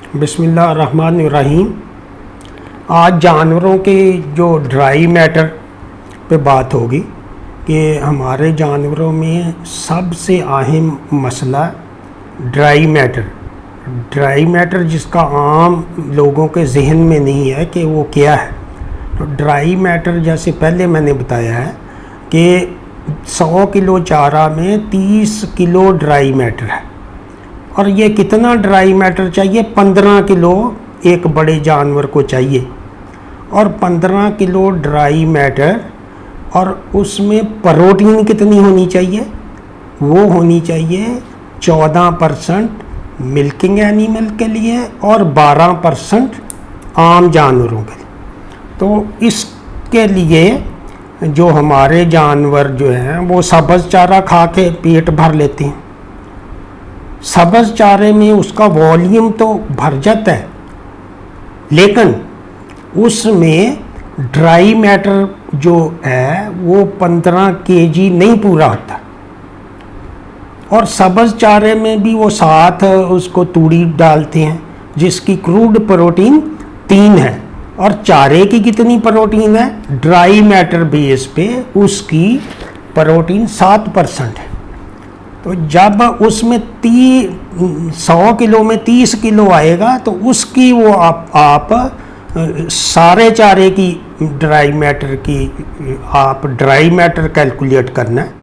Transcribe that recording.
बिस्मिल्लाहिर्रहमानिर्रहीम। आज जानवरों के जो ड्राई मैटर पे बात होगी कि हमारे जानवरों में सबसे अहम मसला ड्राई मैटर जिसका आम लोगों के जहन में नहीं है कि वो क्या है। तो ड्राई मैटर जैसे पहले मैंने बताया है कि 100 किलो चारा में 30 किलो ड्राई मैटर है। और ये कितना ड्राई मैटर चाहिए? 15 किलो एक बड़े जानवर को चाहिए। और 15 किलो ड्राई मैटर और उसमें प्रोटीन कितनी होनी चाहिए? वो होनी चाहिए 14% मिल्किंग एनिमल के लिए और 12% आम जानवरों के लिए। तो इसके लिए जो हमारे जानवर जो हैं वो सब्ज़ चारा खा के पेट भर लेते हैं। सब्ज़ चारे में उसका वॉल्यूम तो भर जाता है, लेकिन उसमें ड्राई मैटर जो है वो 15 kg नहीं पूरा होता। और सब्ज़ चारे में भी वो साथ उसको तूड़ी डालते हैं जिसकी क्रूड प्रोटीन 3 है। और चारे की कितनी प्रोटीन है? ड्राई मैटर बेस पे उसकी प्रोटीन 7% है। तो जब उसमें 100 किलो में 30 किलो आएगा तो उसकी वो आप सारे चारे की ड्राई मैटर की आप ड्राई मैटर कैलकुलेट करना है।